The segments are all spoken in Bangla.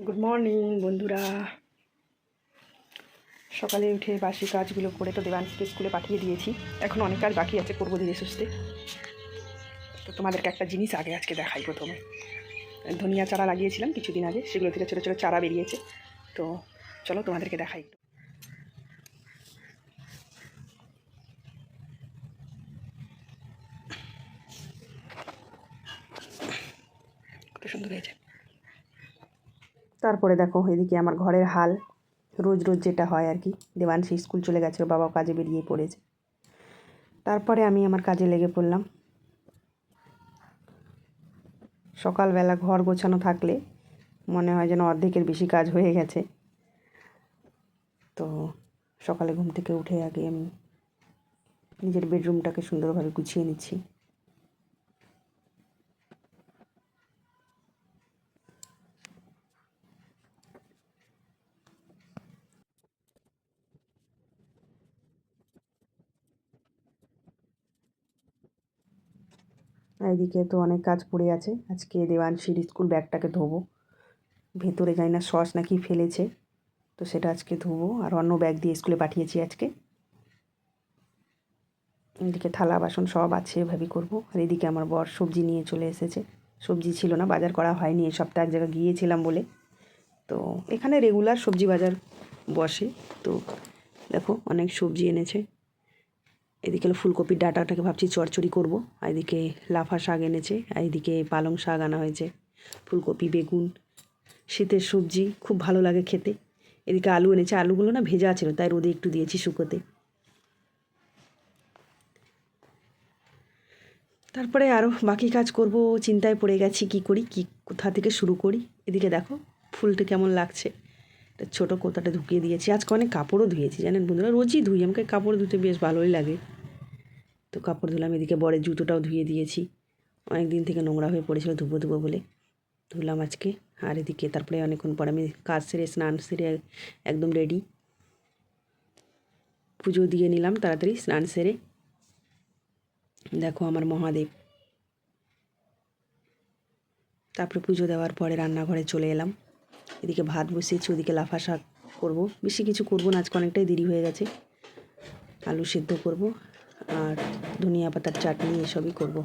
গুড মর্নিং বন্ধুরা। সকালে উঠে বাসি কাজগুলো করে তো দেবাংশকে স্কুলে পাঠিয়ে দিয়েছি। এখন অনেক কাজ বাকি আছে, করবো ধীরে সুস্থে। তো তোমাদেরকে একটা জিনিস আজকে দেখাই। প্রথমে ধনিয়া চারা লাগিয়েছিলাম কিছুদিন আগে, সেগুলো থেকে ছোটো ছোটো চারা বেরিয়েছে। তো চলো তোমাদেরকে দেখাই। কত সুন্দর হয়েছে। তারপরে দেখো এদিকে আমার ঘরের হাল, রোজ রোজ যেটা হয় আর কি। দেবাংশী স্কুল চলে গেছে, ওর বাবাও কাজে বেরিয়ে পড়েছে। তারপরে আমি আমার কাজে লেগে পড়লাম। সকালবেলা ঘর গোছানো থাকলে মনে হয় যেন অর্ধেকের বেশি কাজ হয়ে গেছে। তো সকালে ঘুম থেকে উঠে আগে আমি নিজের বেডরুমটাকে সুন্দরভাবে গুছিয়ে নিচ্ছি। এইদিকে তো অনেক কাজ পড়ে আছে। আজকে দেবাংশীর স্কুল ব্যাগটাকে ধোবো। ভেতরে যাই না সস নাকি ফেলেছে, তো সেটা আজকে ধোবো। আর অন্য ব্যাগ দিয়ে স্কুলে পাঠিয়েছি আজকে। এদিকে থালা বাসন সব আছে, এভাবেই করবো। আর এদিকে আমার বর সবজি নিয়ে চলে এসেছে। সবজি ছিল না, বাজার করা হয়নি এ সপ্তাহে, এক জায়গায় গিয়েছিলাম বলে। তো এখানে রেগুলার সবজি বাজার বসে। তো দেখো অনেক সবজি এনেছে। এদিকে ফুলকপির ডাঁটাটাকে ভাবছি চচ্চড়ি করবো। আর এদিকে লাফা শাক এনেছে, আর এদিকে পালং শাক আনা হয়েছে। ফুলকপি, বেগুন, শীতের সবজি খুব ভালো লাগে খেতে। এদিকে আলু এনেছে, আলুগুলো না ভেজা ছিল, তাই রোদে একটু দিয়েছি শুকোতে। তারপরে আরও বাকি কাজ করব, চিন্তায় পড়ে গেছি কি করি, কি কোথা থেকে শুরু করি। এদিকে দেখো ফুলটা কেমন লাগছে। একটা ছোটো কোথাটা ঢুকিয়ে দিয়েছি। আজকে অনেক কাপড়ও ধুয়েছি জানেন বন্ধুরা, রোজই ধুই, আমাকে কাপড় ধুতে বেশ ভালোই লাগে। তো কাপড় ধুলাম। এদিকে বরের জুতোটাও ধুয়ে দিয়েছি, অনেক দিন থেকে নোংরা হয়ে পড়েছিল, ধুবো ধুবো বলে ধুলাম আজকে। আর এদিকে তারপরে অনেকক্ষণ পর আমি কাজ সেরে স্নান সেরে একদম রেডি। পুজো দিয়ে নিলাম তাড়াতাড়ি স্নান সেরে। দেখো আমার মহাদেব। তারপরে পুজো দেওয়ার পরে রান্নাঘরে চলে এলাম। এদিকে ভাত বসিয়েছি, ওদিকে লাফা শাক করবো। বেশি কিছু করবো না আজকে, অনেকটাই দেরি হয়ে গেছে। আলু সেদ্ধ করব আর ধনিয়া পাতার চাটনি এসবই করব।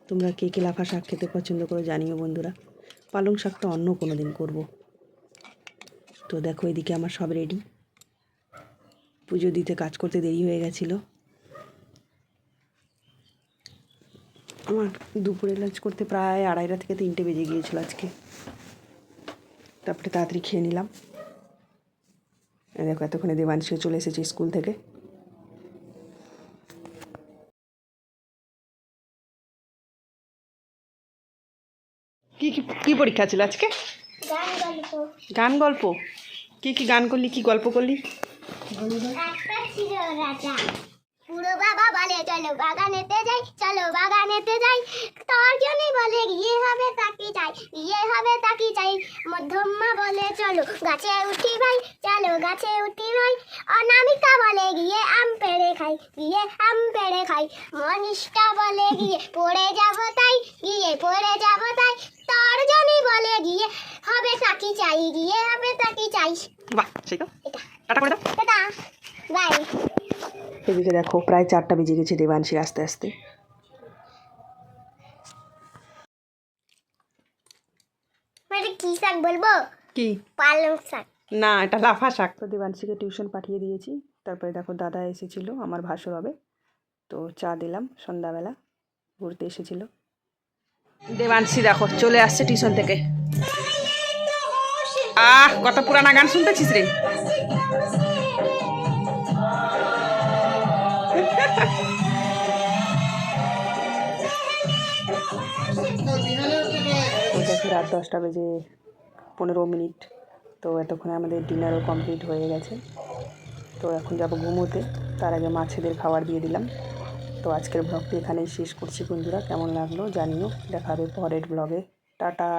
তোমরা কে কে লাফা শাক খেতে পছন্দ করো জানিও বন্ধুরা। পালং শাকটা অন্য কোনো দিন করবো। তো দেখো এদিকে আমার সব রেডি। পুজো দিতে কাজ করতে দেরি হয়ে গেছিলো। আমার দুপুরে লাঞ্চ করতে প্রায় 2:30 থেকে 3টে বেজে গিয়েছিলো আজকে। তারপরে তাড়াতাড়ি খেয়ে নিলাম। দেখো এতক্ষণে দেবাংশী চলে এসেছে স্কুল থেকে। কি কি পরীক্ষা ছিল আজকে? গান গল্প। কি কি গান করলি, কি গল্প করলি? পুরো বাবা বলে চলো বাগানেতে যাই, চলো বাগানেতে যাই। তর্জনী বলে গিয়ে হবে তাকি চাই, গিয়ে হবে তাকি চাই। মধ্যমা বলে চলো গাছে উঠি ভাই, চলো গাছে উঠি ভাই। অনামিকা বলে গিয়ে আম পেড়ে খাই, গিয়ে আম পেড়ে খাই। মনীষা বলে গিয়ে পড়ে যাব তাই, গিয়ে পড়ে যাব তাই। তর্জনী বলে গিয়ে হবে তাকি চাই, গিয়ে হবে তাকি চাই। বাহ, সেই তো। টাটা করে দাও। Tata, bye. এদিকে দেখো প্রায় 4টা বেজে গেছে দেবাংশীর আস্তে আস্তে। কি শাক বলবো? কি? পালং শাক। না, এটা লাফা শাক। তো দেবাংশীকে টিউশন পাঠিয়ে দিয়েছি। তারপরে দেখো দাদা এসেছিলো, আমার ভাসুর হবে। তো চা দিলাম সন্ধ্যাবেলা, ঘুরতে এসেছিল। দেবাংশী দেখো চলে আসছে টিউশন থেকে। কত পুরানা গান শুনতেছিস রে। দেখি রাত 10টা বেজে 15 মিনিট। তো এতক্ষণে আমাদের ডিনারও কমপ্লিট হয়ে গেছে। তো এখন যাবো ঘুমোতে, তার আগে মাছেদের খাবার দিয়ে দিলাম। তো আজকের ব্লগটি এখানেই শেষ করছি বন্ধুরা। কেমন লাগলো জানিও, দেখা হবে পরের ব্লগে। টাটা।